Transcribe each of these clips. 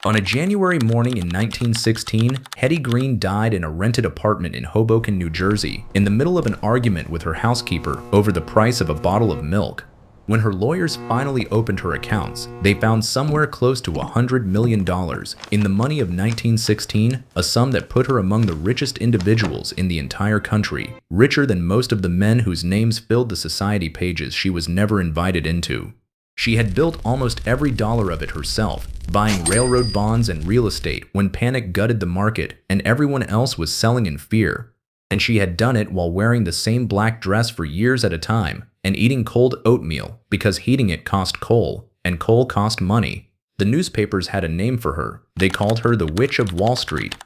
On a January morning in 1916, Hetty Green died in a rented apartment in Hoboken, New Jersey, in the middle of an argument with her housekeeper over the price of a bottle of milk. When her lawyers finally opened her accounts, they found somewhere close to $100 million in the money of 1916, a sum that put her among the richest individuals in the entire country, richer than most of the men whose names filled the society pages she was never invited into. She had built almost every dollar of it herself, buying railroad bonds and real estate when panic gutted the market and everyone else was selling in fear. And she had done it while wearing the same black dress for years at a time and eating cold oatmeal because heating it cost coal, and coal cost money. The newspapers had a name for her. They called her the Witch of Wall Street.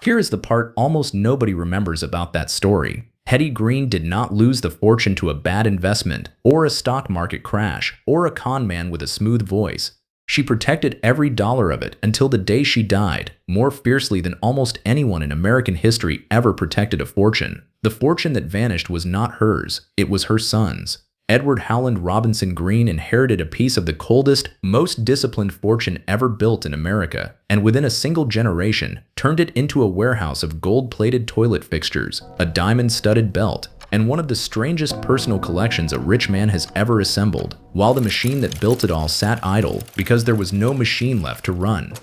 Here is the part almost nobody remembers about that story. Hetty Green did not lose the fortune to a bad investment, or a stock market crash, or a con man with a smooth voice. She protected every dollar of it until the day she died, more fiercely than almost anyone in American history ever protected a fortune. The fortune that vanished was not hers, it was her son's. Edward Howland Robinson Green inherited a piece of the coldest, most disciplined fortune ever built in America, and within a single generation, turned it into a warehouse of gold-plated toilet fixtures, a diamond-studded belt, and one of the strangest personal collections a rich man has ever assembled, while the machine that built it all sat idle because there was no machine left to run.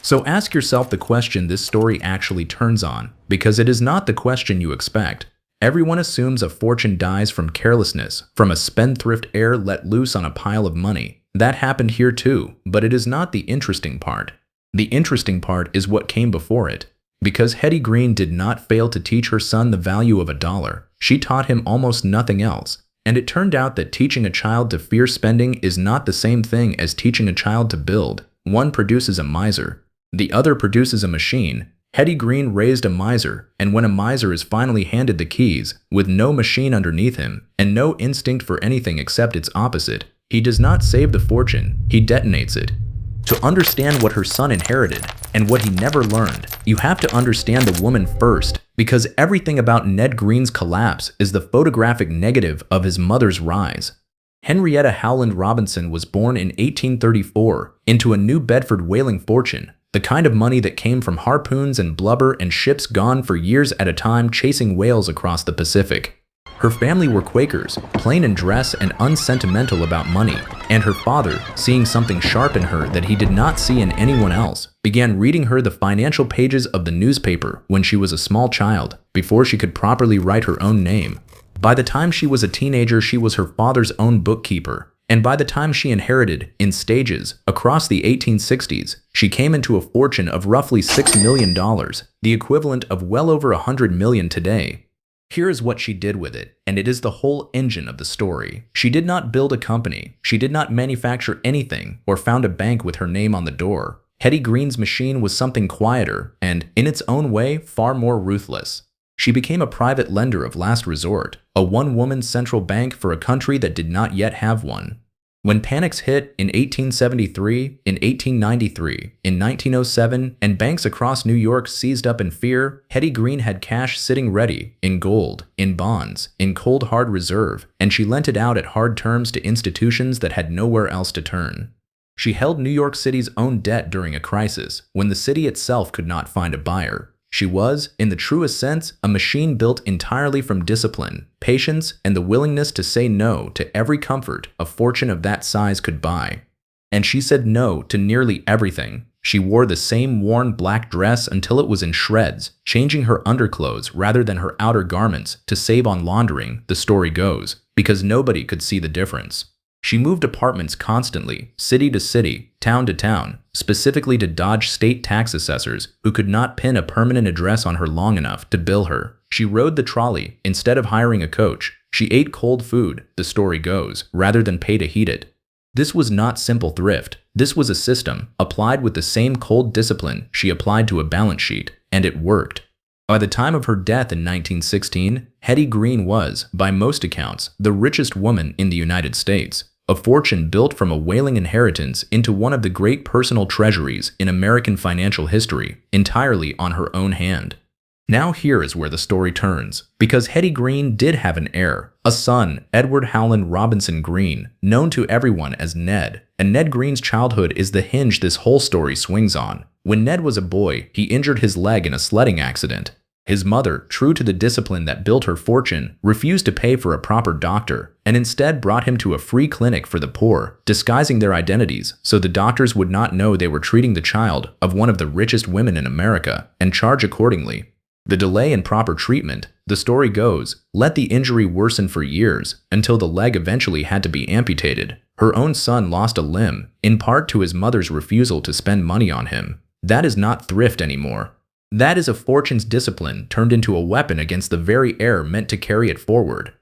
So ask yourself the question this story actually turns on, because it is not the question you expect. Everyone assumes a fortune dies from carelessness, from a spendthrift heir let loose on a pile of money. That happened here too, but it is not the interesting part. The interesting part is what came before it. Because Hetty Green did not fail to teach her son the value of a dollar, she taught him almost nothing else. And it turned out that teaching a child to fear spending is not the same thing as teaching a child to build. One produces a miser. The other produces a machine. Hetty Green raised a miser, and when a miser is finally handed the keys, with no machine underneath him, and no instinct for anything except its opposite, he does not save the fortune, he detonates it. To understand what her son inherited, and what he never learned, you have to understand the woman first, because everything about Ned Green's collapse is the photographic negative of his mother's rise. Henrietta Howland Robinson was born in 1834 into a New Bedford whaling fortune, the kind of money that came from harpoons and blubber and ships gone for years at a time chasing whales across the Pacific. Her family were Quakers, plain in dress and unsentimental about money, and her father, seeing something sharp in her that he did not see in anyone else, began reading her the financial pages of the newspaper when she was a small child, before she could properly write her own name. By the time she was a teenager, she was her father's own bookkeeper. And by the time she inherited, in stages, across the 1860s, she came into a fortune of roughly $6 million, the equivalent of well over $100 million today. Here is what she did with it, and it is the whole engine of the story. She did not build a company, she did not manufacture anything, or found a bank with her name on the door. Hetty Green's machine was something quieter and, in its own way, far more ruthless. She became a private lender of last resort, a one-woman central bank for a country that did not yet have one. When panics hit in 1873, in 1893, in 1907, and banks across New York seized up in fear, Hetty Green had cash sitting ready, in gold, in bonds, in cold hard reserve, and she lent it out at hard terms to institutions that had nowhere else to turn. She held New York City's own debt during a crisis, when the city itself could not find a buyer. She was, in the truest sense, a machine built entirely from discipline, patience, and the willingness to say no to every comfort a fortune of that size could buy. And she said no to nearly everything. She wore the same worn black dress until it was in shreds, changing her underclothes rather than her outer garments to save on laundering, the story goes, because nobody could see the difference. She moved apartments constantly, city to city, town to town, specifically to dodge state tax assessors who could not pin a permanent address on her long enough to bill her. She rode the trolley instead of hiring a coach. She ate cold food, the story goes, rather than pay to heat it. This was not simple thrift. This was a system, applied with the same cold discipline she applied to a balance sheet, and it worked. By the time of her death in 1916, Hetty Green was, by most accounts, the richest woman in the United States. A fortune built from a whaling inheritance into one of the great personal treasuries in American financial history, entirely on her own hand. Now here is where the story turns, because Hetty Green did have an heir, a son, Edward Howland Robinson Green, known to everyone as Ned, and Ned Green's childhood is the hinge this whole story swings on. When Ned was a boy, he injured his leg in a sledding accident. His mother, true to the discipline that built her fortune, refused to pay for a proper doctor and instead brought him to a free clinic for the poor, disguising their identities so the doctors would not know they were treating the child of one of the richest women in America and charge accordingly. The delay in proper treatment, the story goes, let the injury worsen for years until the leg eventually had to be amputated. Her own son lost a limb, in part to his mother's refusal to spend money on him. That is not thrift anymore. That is a fortune's discipline turned into a weapon against the very heir meant to carry it forward.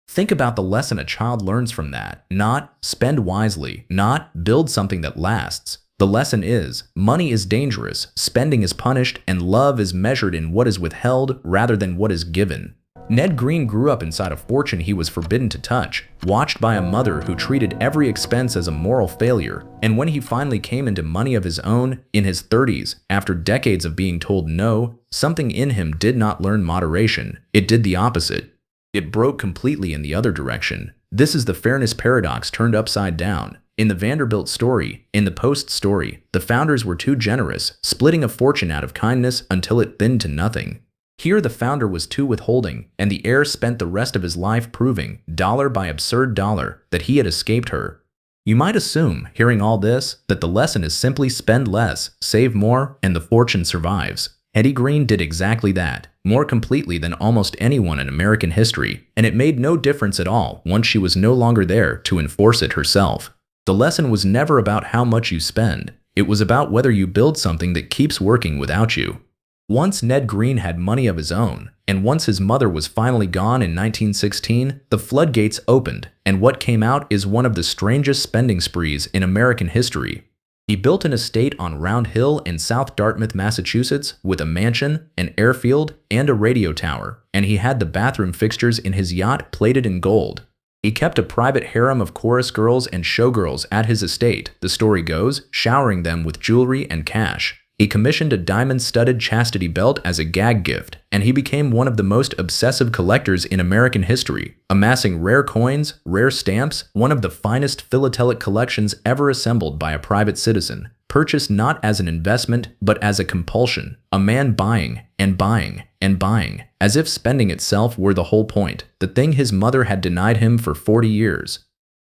Think about the lesson a child learns from that. Not spend wisely, not build something that lasts. The lesson is, money is dangerous, spending is punished, and love is measured in what is withheld rather than what is given. Ned Green grew up inside a fortune he was forbidden to touch, watched by a mother who treated every expense as a moral failure, and when he finally came into money of his own, in his 30s, after decades of being told no, something in him did not learn moderation. It did the opposite. It broke completely in the other direction. This is the fairness paradox turned upside down. In the Vanderbilt story, in the Post story, the founders were too generous, splitting a fortune out of kindness until it thinned to nothing. Here the founder was too withholding, and the heir spent the rest of his life proving, dollar by absurd dollar, that he had escaped her. You might assume, hearing all this, that the lesson is simply spend less, save more, and the fortune survives. Hetty Green did exactly that, more completely than almost anyone in American history, and it made no difference at all once she was no longer there to enforce it herself. The lesson was never about how much you spend. It was about whether you build something that keeps working without you. Once Ned Green had money of his own, and once his mother was finally gone in 1916, the floodgates opened, and what came out is one of the strangest spending sprees in American history. He built an estate on Round Hill in South Dartmouth, Massachusetts, with a mansion, an airfield, and a radio tower, and he had the bathroom fixtures in his yacht plated in gold. He kept a private harem of chorus girls and showgirls at his estate, the story goes, showering them with jewelry and cash. He commissioned a diamond-studded chastity belt as a gag gift, and he became one of the most obsessive collectors in American history, amassing rare coins, rare stamps, one of the finest philatelic collections ever assembled by a private citizen, purchased not as an investment but as a compulsion, a man buying and buying and buying, as if spending itself were the whole point, the thing his mother had denied him for 40 years.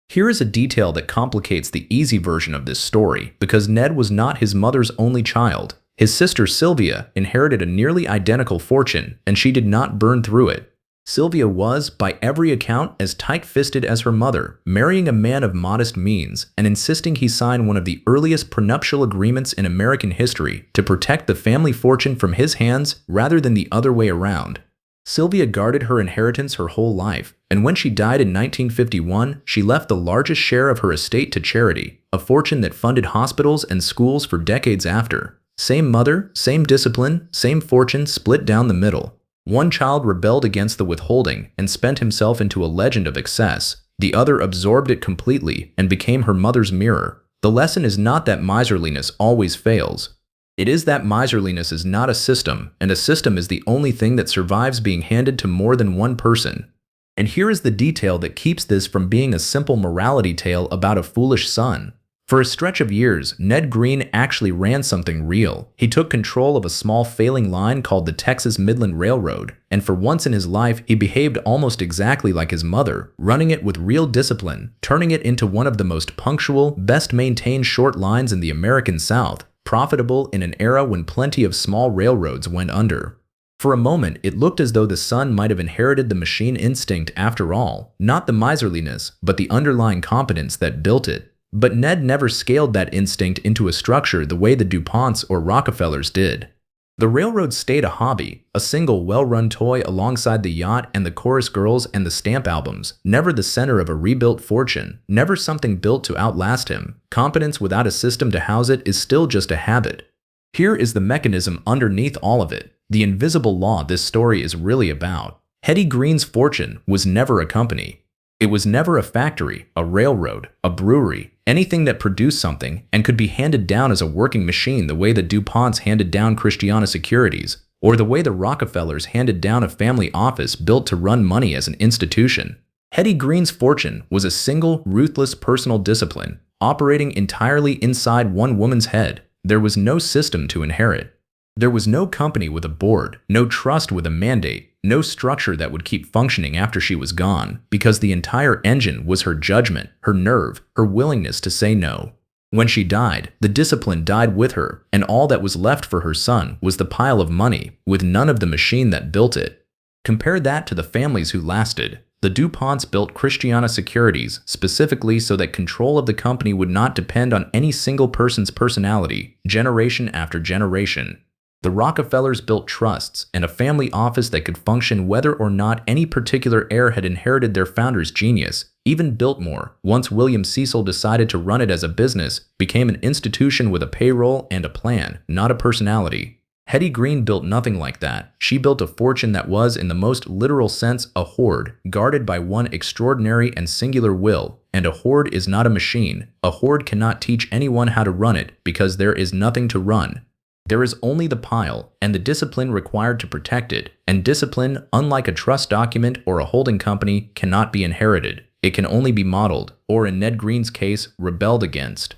Here is a detail that complicates the easy version of this story, because Ned was not his mother's only child. His sister Sylvia inherited a nearly identical fortune, and she did not burn through it. Sylvia was, by every account, as tight-fisted as her mother, marrying a man of modest means and insisting he sign one of the earliest prenuptial agreements in American history to protect the family fortune from his hands rather than the other way around. Sylvia guarded her inheritance her whole life, and when she died in 1951, she left the largest share of her estate to charity, a fortune that funded hospitals and schools for decades after. Same mother, same discipline, same fortune split down the middle. One child rebelled against the withholding and spent himself into a legend of excess. The other absorbed it completely and became her mother's mirror. The lesson is not that miserliness always fails. It is that miserliness is not a system, and a system is the only thing that survives being handed to more than one person. And here is the detail that keeps this from being a simple morality tale about a foolish son. For a stretch of years, Ned Green actually ran something real. He took control of a small failing line called the Texas Midland Railroad, and for once in his life, he behaved almost exactly like his mother, running it with real discipline, turning it into one of the most punctual, best-maintained short lines in the American South, profitable in an era when plenty of small railroads went under. For a moment, it looked as though the son might have inherited the machine instinct after all, not the miserliness, but the underlying competence that built it. But Ned never scaled that instinct into a structure the way the DuPonts or Rockefellers did. The railroad stayed a hobby, a single well-run toy alongside the yacht and the chorus girls and the stamp albums, never the center of a rebuilt fortune, never something built to outlast him. Competence without a system to house it is still just a habit. Here is the mechanism underneath all of it, the invisible law this story is really about. Hetty Green's fortune was never a company. It was never a factory, a railroad, a brewery, anything that produced something and could be handed down as a working machine the way the DuPonts handed down Christiana Securities, or the way the Rockefellers handed down a family office built to run money as an institution. Hetty Green's fortune was a single, ruthless personal discipline, operating entirely inside one woman's head. There was no system to inherit. There was no company with a board, no trust with a mandate, no structure that would keep functioning after she was gone, because the entire engine was her judgment, her nerve, her willingness to say no. When she died, the discipline died with her, and all that was left for her son was the pile of money, with none of the machine that built it. Compare that to the families who lasted. The DuPonts built Christiana Securities specifically so that control of the company would not depend on any single person's personality, generation after generation. The Rockefellers built trusts and a family office that could function whether or not any particular heir had inherited their founder's genius. Even Biltmore, once William Cecil decided to run it as a business, became an institution with a payroll and a plan, not a personality. Hetty Green built nothing like that. She built a fortune that was, in the most literal sense, a hoard, guarded by one extraordinary and singular will. And a hoard is not a machine. A hoard cannot teach anyone how to run it because there is nothing to run. There is only the pile and the discipline required to protect it, and discipline, unlike a trust document or a holding company, cannot be inherited. It can only be modeled, or in Ned Green's case, rebelled against.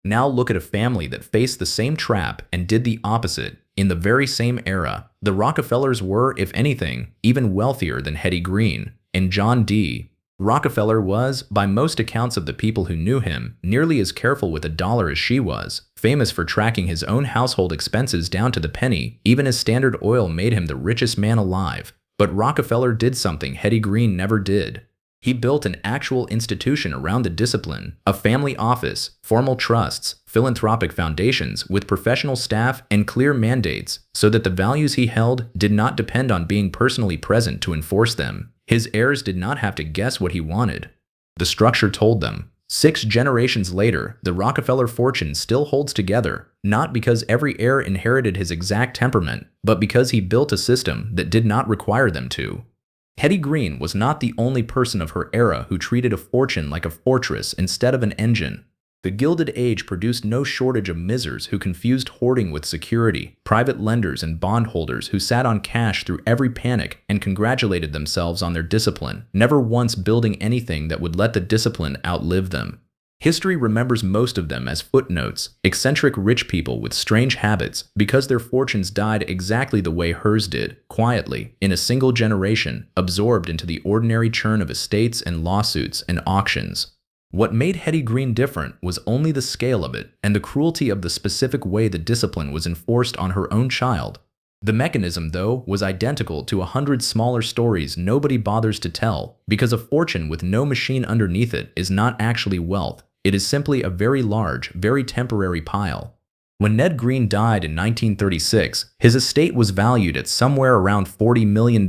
Now look at a family that faced the same trap and did the opposite. In the very same era, the Rockefellers were, if anything, even wealthier than Hetty Green, and John D. Rockefeller was, by most accounts of the people who knew him, nearly as careful with a dollar as she was, famous for tracking his own household expenses down to the penny. Even as Standard Oil made him the richest man alive. But Rockefeller did something Hetty Green never did. He built an actual institution around the discipline, a family office, formal trusts, philanthropic foundations with professional staff and clear mandates, so that the values he held did not depend on being personally present to enforce them. His heirs did not have to guess what he wanted. The structure told them. 6 generations later, the Rockefeller fortune still holds together, not because every heir inherited his exact temperament, but because he built a system that did not require them to. Hetty Green was not the only person of her era who treated a fortune like a fortress instead of an engine. The Gilded Age produced no shortage of misers who confused hoarding with security, private lenders and bondholders who sat on cash through every panic and congratulated themselves on their discipline, never once building anything that would let the discipline outlive them. History remembers most of them as footnotes, eccentric rich people with strange habits because their fortunes died exactly the way hers did, quietly, in a single generation, absorbed into the ordinary churn of estates and lawsuits and auctions. What made Hetty Green different was only the scale of it and the cruelty of the specific way the discipline was enforced on her own child. The mechanism, though, was identical to 100 smaller stories nobody bothers to tell, because a fortune with no machine underneath it is not actually wealth. It is simply a very large, very temporary pile. When Ned Green died in 1936, his estate was valued at somewhere around $40 million,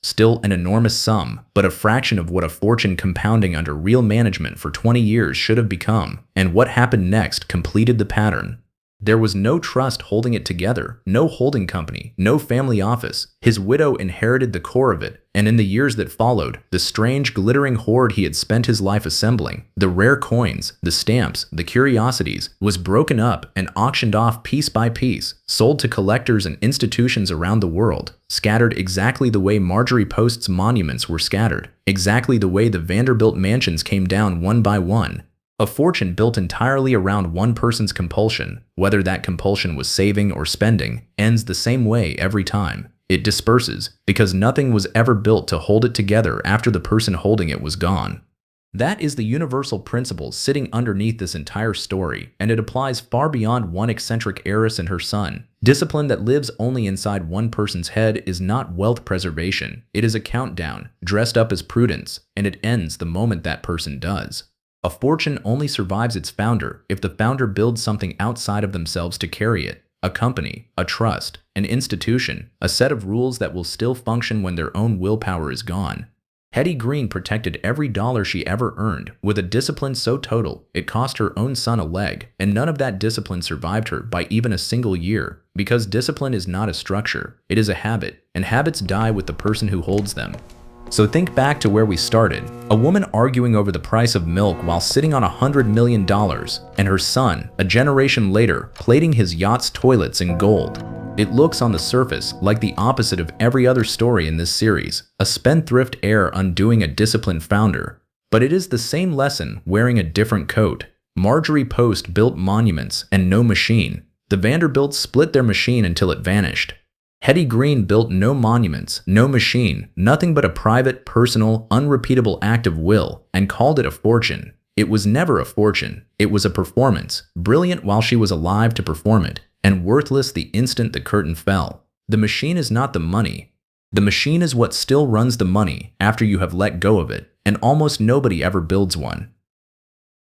still an enormous sum, but a fraction of what a fortune compounding under real management for 20 years should have become, and what happened next completed the pattern. There was no trust holding it together, no holding company, no family office. His widow inherited the core of it, and in the years that followed, the strange, glittering hoard he had spent his life assembling, the rare coins, the stamps, the curiosities, was broken up and auctioned off piece by piece, sold to collectors and institutions around the world, scattered exactly the way Marjorie Post's monuments were scattered, exactly the way the Vanderbilt mansions came down one by one. A fortune built entirely around one person's compulsion, whether that compulsion was saving or spending, ends the same way every time. It disperses, because nothing was ever built to hold it together after the person holding it was gone. That is the universal principle sitting underneath this entire story, and it applies far beyond one eccentric heiress and her son. Discipline that lives only inside one person's head is not wealth preservation. It is a countdown, dressed up as prudence, and it ends the moment that person does. A fortune only survives its founder if the founder builds something outside of themselves to carry it. A company, a trust, an institution, a set of rules that will still function when their own willpower is gone. Hetty Green protected every dollar she ever earned with a discipline so total it cost her own son a leg, and none of that discipline survived her by even a single year, because discipline is not a structure, it is a habit, and habits die with the person who holds them. So think back to where we started, a woman arguing over the price of milk while sitting on $100 million, and her son, a generation later, plating his yacht's toilets in gold. It looks on the surface like the opposite of every other story in this series, a spendthrift heir undoing a disciplined founder. But it is the same lesson wearing a different coat. Marjorie Post built monuments and no machine. The The Vanderbilts split their machine until it vanished. Hetty Green built no monuments, no machine, nothing but a private, personal, unrepeatable act of will, and called it a fortune. It was never a fortune. It was a performance, brilliant while she was alive to perform it, and worthless the instant the curtain fell. The machine is not the money. The machine is what still runs the money after you have let go of it, and almost nobody ever builds one.